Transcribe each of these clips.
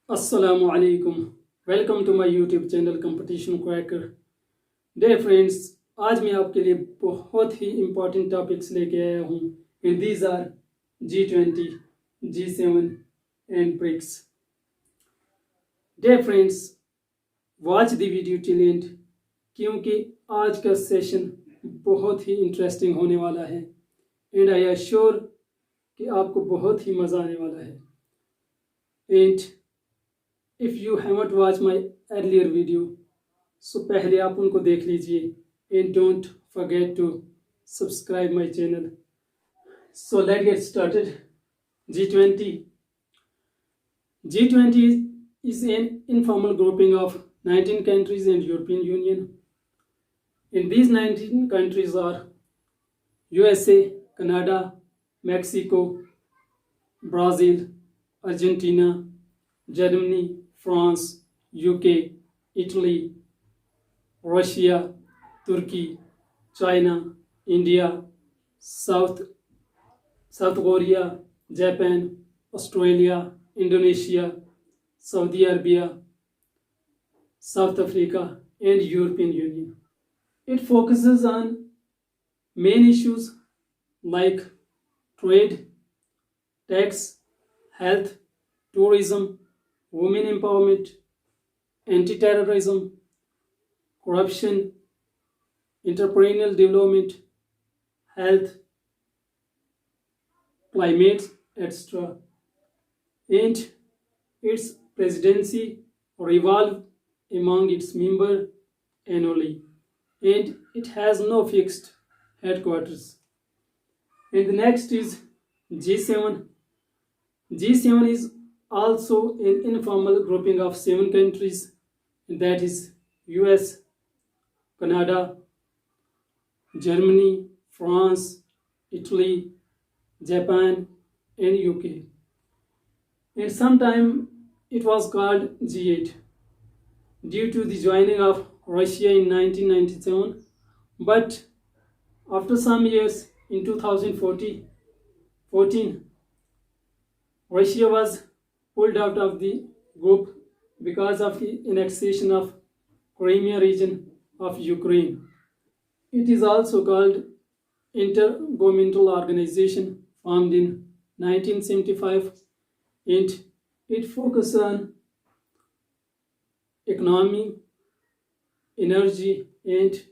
Assalamu alaikum. Welcome to my YouTube channel competition cracker. Dear friends, आज मैं आपके लिए बहुत ही इम्पोर्टेंट टॉपिक्स लेके आया हूँ and these are G20, G7 and BRICS. Dear friends, watch the video till end, क्योंकि आज का सेशन बहुत ही इंटरेस्टिंग होने वाला है एंड आई एम श्योर कि आपको बहुत ही मज़ा आने वाला है। And if you haven't watch my earlier video, so पहले आप उनको देख लीजिए and don't forget to subscribe my channel. So let get started. G20. G20 is an informal grouping of 19 countries and European Union. In these 19 countries are USA, Canada, Mexico, Brazil, Argentina, Germany, France, UK, Italy, Russia, Turkey, China, India, South Korea, Japan, Australia, Indonesia, Saudi Arabia, South Africa, and European Union. It focuses on main issues like trade, tax, health, tourism, women empowerment, anti-terrorism, corruption, entrepreneurial development, health, climate, etc. And its presidency revolves among its members annually, and it has no fixed headquarters. And the next is G7. G7 is also an informal grouping of 7 countries, and that is US, Canada, Germany, France, Italy, Japan, and UK. And sometime it was called G8 due to the joining of Russia in 1997, but after some years in 2014, Russia was pulled out of the group because of the annexation of Crimea region of Ukraine. It is also called Intergovernmental Organization, formed in 1975, and it focuses on economy, energy, and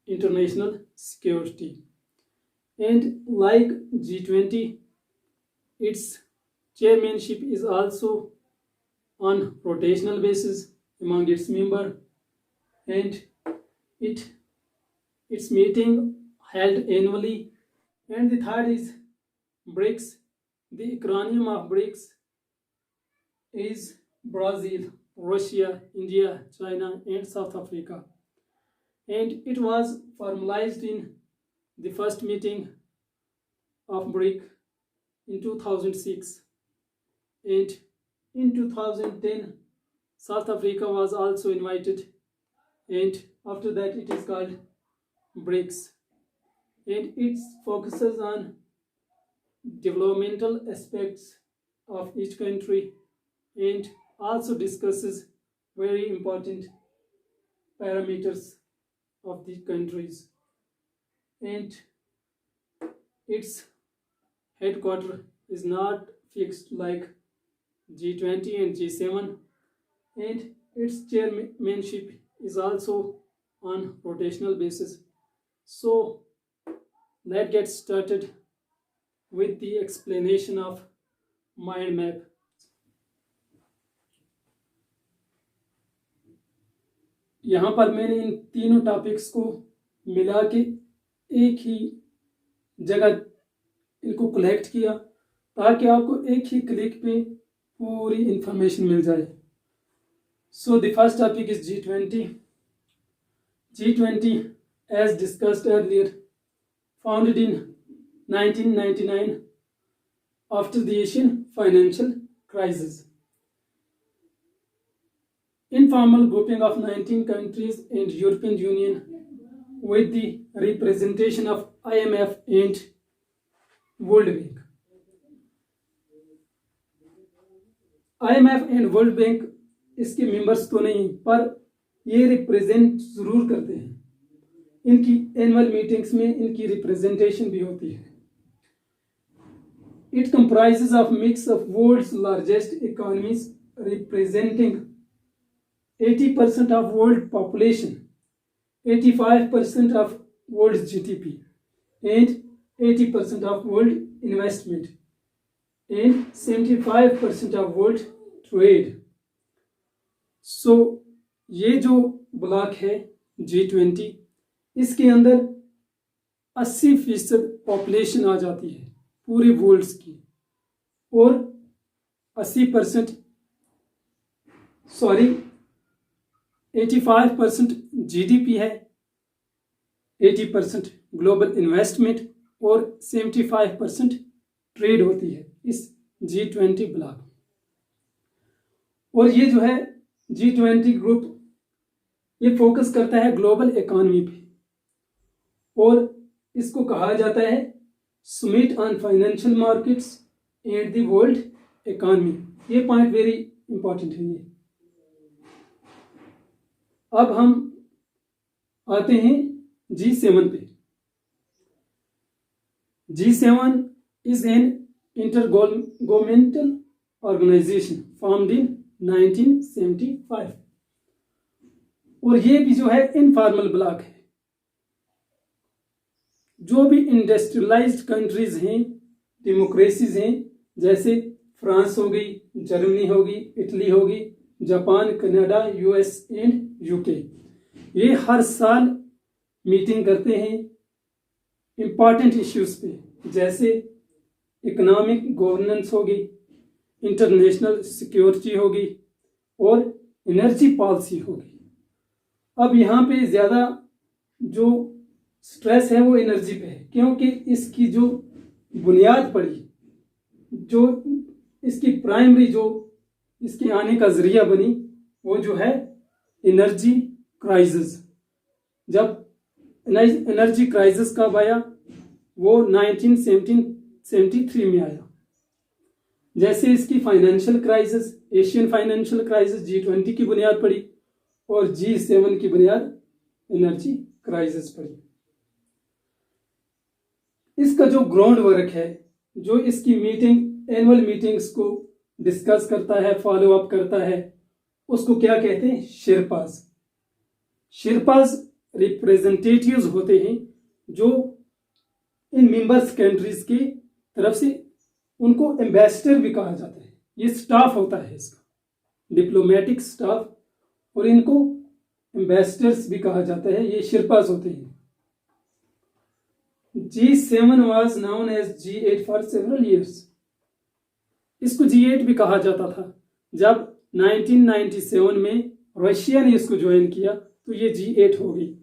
international security. And like G20, its chairmanship is also on rotational basis among its members, and its meeting held annually. And the third is BRICS. The acronym of BRICS is Brazil, Russia, India, China, and South Africa. And it was formalized in the first meeting of BRIC in 2006. And in 2010, South Africa was also invited, and after that it is called BRICS. And it focuses on developmental aspects of each country and also discusses very important parameters of the countries. And its headquarters is not fixed like G20 and G7, and its chairmanship is also on rotational basis. So let's get started with the explanation of mind map. यहाँ पर मैंने इन तीनों topics को मिला के एक ही जगह इनको कलेक्ट किया ताकि आपको एक ही क्लिक पे पूरी इंफॉर्मेशन मिल जाए. So the first topic is G20. G20, as discussed earlier, founded in 1999 after the Asian financial crisis. Informal grouping of 19 countries and European Union with the representation of IMF and World Bank. IMF and world bank इसके members तो नहीं, पर ये represent जरूर करते हैं। इनकी annual meetings में इनकी रिप्रेजेंटेशन भी होती है। It comprises of mix of world's largest economies representing 80% of world population, 85% of world's GDP, and 80% of world investment, and 75% of world trade. So ये जो ब्लॉक है G20, इसके अंदर 80% पॉपुलेशन आ जाती है पूरे वर्ल्ड्स की, और 80% 85% GDP है, 80% ग्लोबल इन्वेस्टमेंट और 75% ट्रेड होती है इस G20 ब्लॉक में। और ये जो है G20 ग्रुप ये फोकस करता है ग्लोबल इकोनॉमी पे, और इसको कहा जाता है summit on financial markets and the world economy. ये पॉइंट वेरी इंपॉर्टेंट है। ये अब हम आते हैं G7 पे। G7 is an intergovernmental organization formed in 1975, और ये भी जो है इनफॉर्मल ब्लॉक है। जो भी इंडस्ट्रियलाइज्ड कंट्रीज हैं, डेमोक्रेसीज हैं, जैसे फ्रांस हो गई, जर्मनी होगी, इटली होगी, Japan, Canada, US and UK, ये हर साल मीटिंग करते हैं इम्पॉर्टेंट इश्यूज पे, जैसे इकोनॉमिक गवर्नेंस होगी, इंटरनेशनल सिक्योरिटी होगी और एनर्जी पॉलिसी होगी। अब यहाँ पे ज़्यादा जो स्ट्रेस है वो एनर्जी पे है, क्योंकि इसकी जो बुनियाद पड़ी, जो इसकी प्राइमरी जो इसके आने का जरिया बनी, वो जो है एनर्जी क्राइसिस। जब एनर्जी क्राइसिस कब आया, वो 1973 में आया। जैसे इसकी financial crisis, Asian financial crisis G20 की बुनियाद पड़ी, और G7 की बुनियाद एनर्जी क्राइसिस पड़ी। इसका जो ग्राउंड वर्क है, जो इसकी मीटिंग, एनुअल मीटिंग्स को डिस्कस करता है, फॉलो अप करता है, उसको क्या कहते हैं? शेरपाज। शेरपाज रिप्रेजेंटेटिव्स होते हैं जो इन मेंबर्स कंट्रीज की तरफ से, उनको एम्बेसडर भी कहा जाता है। ये स्टाफ होता है इसका, डिप्लोमेटिक स्टाफ, और इनको एम्बेसडर्स भी कहा जाता है। ये शेरपाज होते हैं। G7 was known as G8 for several years. इसको G8 भी कहा जाता था। जब 1997 में रशिया ने इसको ज्वाइन किया तो ये G8 हो गई।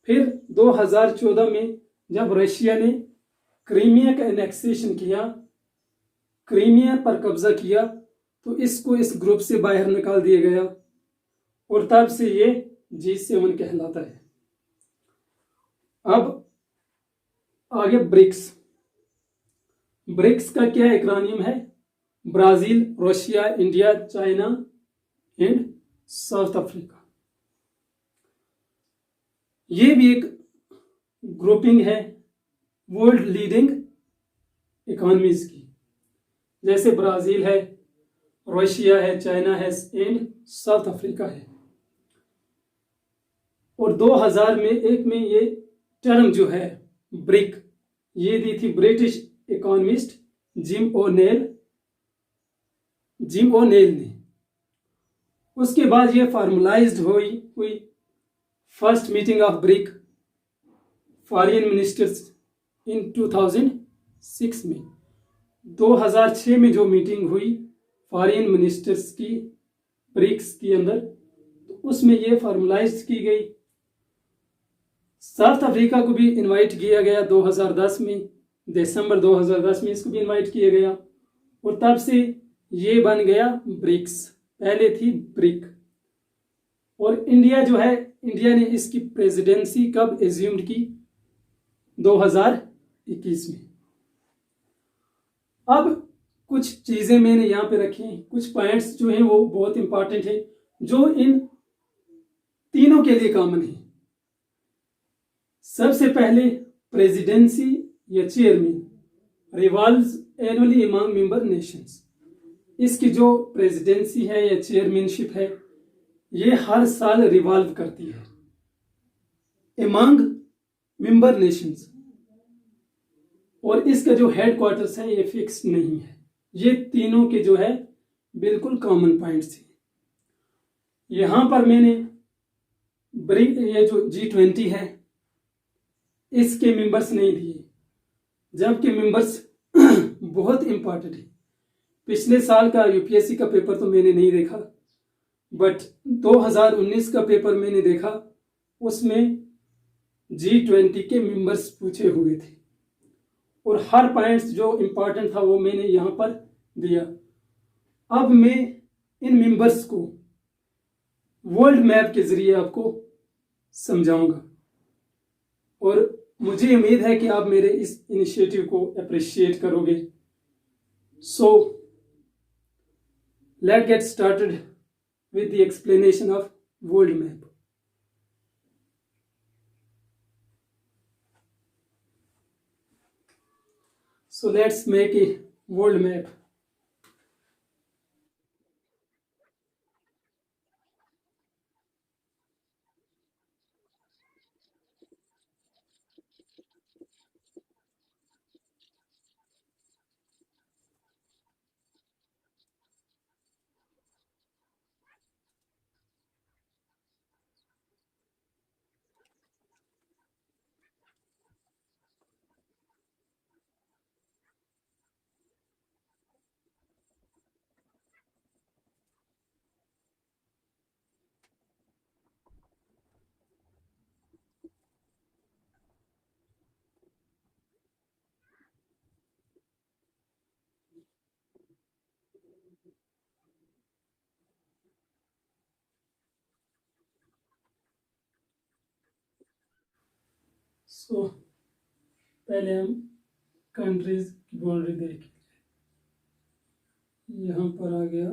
फिर 2014 में जब रशिया ने क्रीमिया का एनेक्सेशन किया, क्रीमिया पर कब्जा किया, तो इसको इस ग्रुप से बाहर निकाल दिया गया, और तब से ये G7 कहलाता है। अब आगे ब्रिक्स। ब्रिक्स का क्या एक्रोनिम है? Brazil, Russia, India, China and south Africa. ये भी एक ग्रुपिंग है वर्ल्ड लीडिंग इकोनॉमीज की, जैसे ब्राजील है, रशिया है, चाइना है एंड साउथ अफ्रीका है। और 2001 में ये टर्म जो है ब्रिक, ये दी थी ब्रिटिश इकोनॉमिस्ट जिम ओनेल ने। उसके बाद ये फॉर्मलाइज्ड हुई first meeting of brick foreign ministers in 2006 में। 2006 में जो मीटिंग हुई फॉरेन मिनिस्टर्स की ब्रिक्स के अंदर, तो उसमें ये फॉर्मलाइज की गई। साउथ अफ्रीका को भी इनवाइट किया गया 2010 में, दिसंबर 2010 में इसको भी इनवाइट किया गया, और तब से ये बन गया ब्रिक्स। पहले थी ब्रिक। और इंडिया जो है, इंडिया ने इसकी प्रेसिडेंसी कब एज्यूम्ड की? 2021 में। अब कुछ चीज़ें मैंने यहाँ पे रखी हैं, कुछ पॉइंट्स जो हैं वो बहुत इंपॉर्टेंट है, जो इन तीनों के लिए कॉमन है। सबसे पहले, प्रेसिडेंसी या chairman revolves annually among member Nations. इसकी जो प्रेसिडेंसी है या चेयरमैनशिप है, ये हर साल रिवॉल्व करती है अमंग मेंबर नेशंस, और इसका जो हेडक्वार्टर्स है ये फिक्स नहीं है। ये तीनों के जो है बिल्कुल कॉमन पॉइंट्स हैं। यहां पर मैंने ये जो G20 है इसके मेंबर्स नहीं दिए, जबकि मेंबर्स बहुत इंपॉर्टेंट है। पिछले साल का यूपीएससी का पेपर तो मैंने नहीं देखा, बट 2019 का पेपर मैंने देखा, उसमें G20 के मेंबर्स पूछे हुए थे और हर पॉइंट्स जो इंपॉर्टेंट था वो मैंने यहाँ पर दिया। अब मैं इन मेंबर्स को वर्ल्ड मैप के जरिए आपको समझाऊंगा और मुझे उम्मीद है कि आप मेरे इस इनिशिएटिव को अप्रिशिएट करोगे। So let's get started with the explanation of world map. So let's make a world map. So पहले हम कंट्रीज की बाउंड्री देखें। यहाँ पर आ गया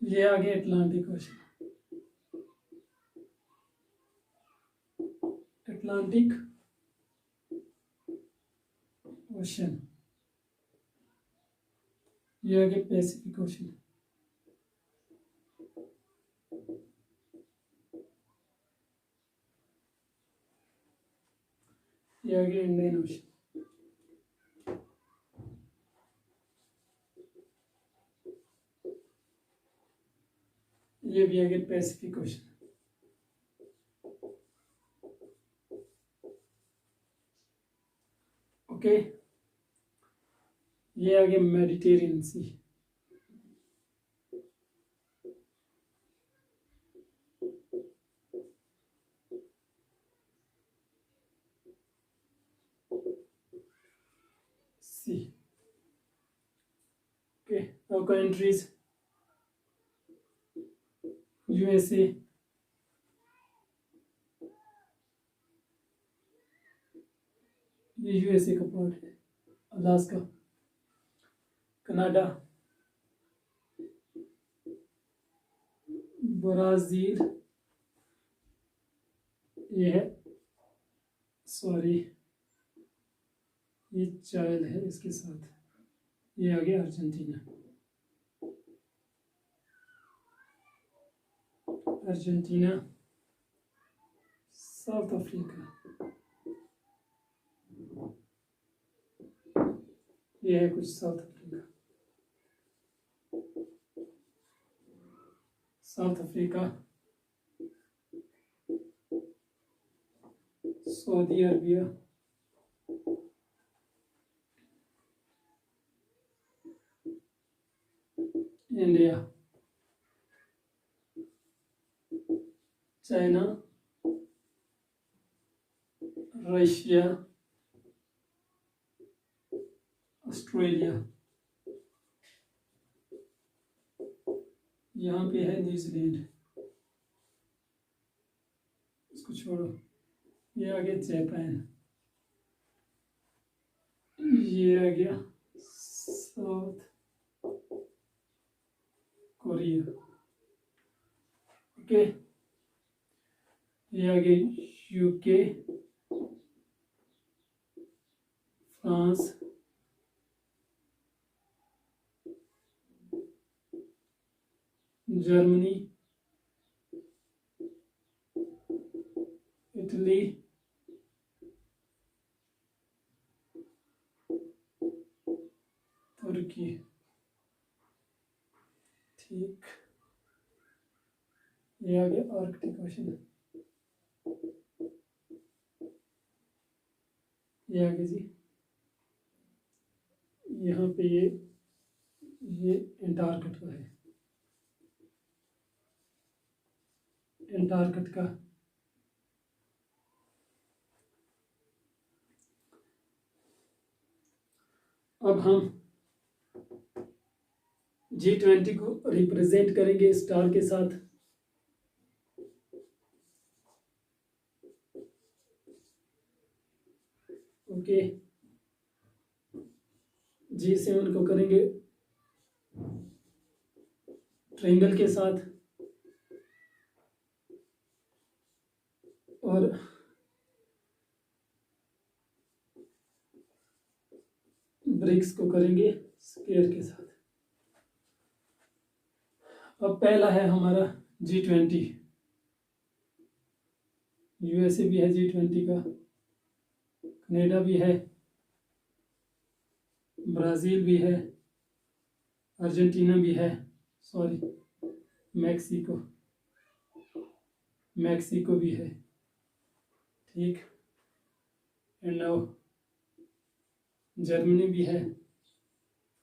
ये आ गया अटलांटिक ओशन। अटलांटिक ओशन, ये आ गया पैसिफिक ओशन, ये आ गया इंडियन ओशन, ये भी आ गया पैसिफिक ओशन। ओके, ये आ गया Mediterranean sea. Sea okay, our countries USA, ये यूएसए का पार्ट है, अलास्का, कनाडा, ब्राज़ील, ये है, सॉरी ये चाइल्ड है इसके साथ, ये आ गया अर्जेंटीना, अर्जेंटीना, साउथ अफ्रीका, ये है कुछ south Africa, south Africa, Saudi Arabia, India, China, Russia, Australia, यहाँ पे है न्यूजीलैंड, इसको छोड़ो, ये आ गया जापान, ये आ गया साउथ कोरिया, ओके, ये आ गया यूके, फ्रांस, जर्मनी, इटली, तुर्की, ठीक, ये आ गया आर्कटिक ओशन, ये आ गया जी, यहाँ पे ये एंटार्कटिका है, एंटार्कटिका, अब हम G20 को रिप्रेजेंट करेंगे स्टार के साथ, ओके, G7 को करेंगे ट्रायंगल के साथ, और ब्रिक्स को करेंगे स्क्वायर के साथ। अब पहला है हमारा G20, यूएसए भी है G20 का, कनाडा भी है, ब्राज़ील भी है, अर्जेंटीना भी है, सॉरी मैक्सिको भी है, ठीक, एंड नाउ जर्मनी भी है,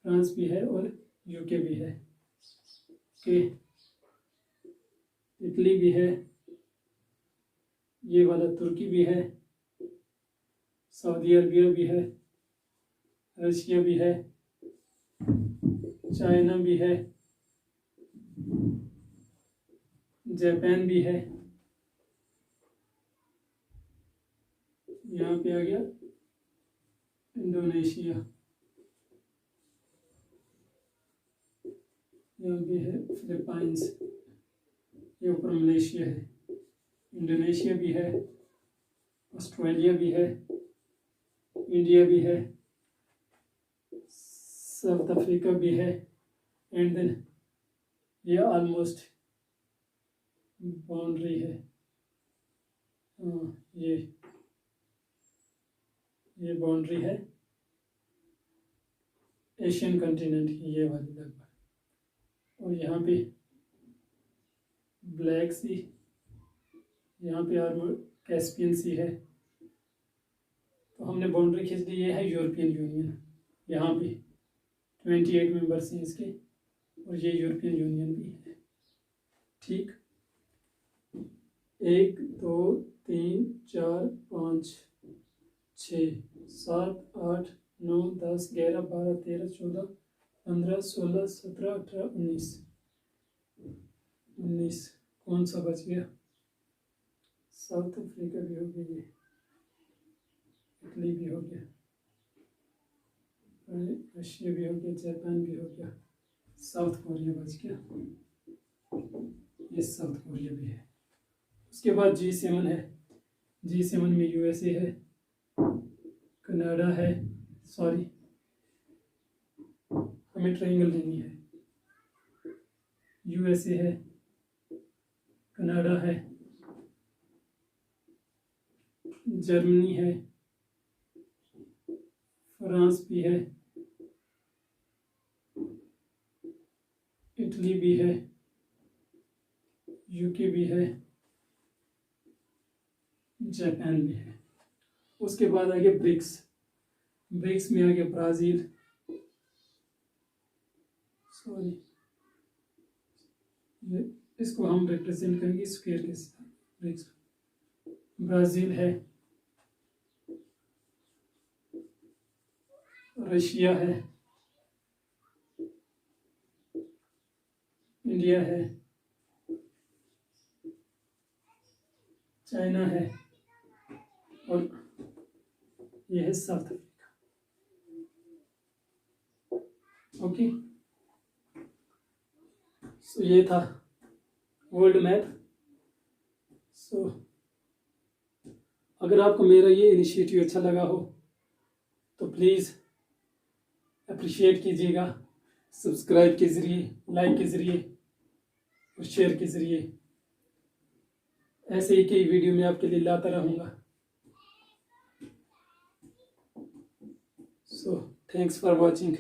फ्रांस भी है और यूके भी है, ओके, इटली भी है, ये वाला तुर्की भी है, सऊदी अरबिया भी है, रशिया भी है, चाइना भी है, जापान भी है, यहाँ पे आ गया इंडोनेशिया, यहाँ पे है फिलीपाइंस, ये ऊपर मलेशिया है, इंडोनेशिया भी है, ऑस्ट्रेलिया भी है, इंडिया भी है, साउथ अफ्रीका भी है, एंड देन ये ऑलमोस्ट बाउंड्री है, ये बाउंड्री है एशियन कंटिनेंट की, ये वाली लगभग, और यहाँ पे ब्लैक सी, यहाँ पे और कैस्पियन सी है, तो हमने बाउंड्री खींच ली, ये है यूरोपियन यूनियन, यहाँ पे 28 मेंबर्स हैं इसके, और ये यूरोपियन यूनियन भी है। ठीक, 1 2 3 4 5 6 7 8 9 10 11 12 13 14 15 16 17 18 19 कौन सा बच गया? साउथ अफ्रीका भी हो गया, ये इटली भी हो गया, रशिया भी हो गया, जापान भी हो गया, साउथ कोरिया बच गया, ये साउथ कोरिया भी है। उसके बाद G7 है। G7 में USA है, कनाडा है, सॉरी हमें ट्रायंगल लेनी है। USA है, कनाडा है, जर्मनी है, फ्रांस भी है, इटली भी है, UK भी है, जापान भी है। उसके बाद आ गया ब्रिक्स। ब्रिक्स में आ गया ब्राज़ील, सॉरी इसको हम रिप्रेजेंट करेंगे स्क्वायर के साथ। ब्रिक्स ब्राज़ील है, रशिया है, इंडिया है, चाइना है, और यह है साउथ अफ्रीका। ओके, सो ये था वर्ल्ड मैप। सो अगर आपको मेरा ये इनिशिएटिव अच्छा लगा हो तो प्लीज़ अप्रिशिएट कीजिएगा, सब्सक्राइब के ज़रिए, लाइक के ज़रिए और शेयर के ज़रिए। ऐसे ही कई वीडियो मैं आपके लिए लाता रहूँगा। So thanks for watching.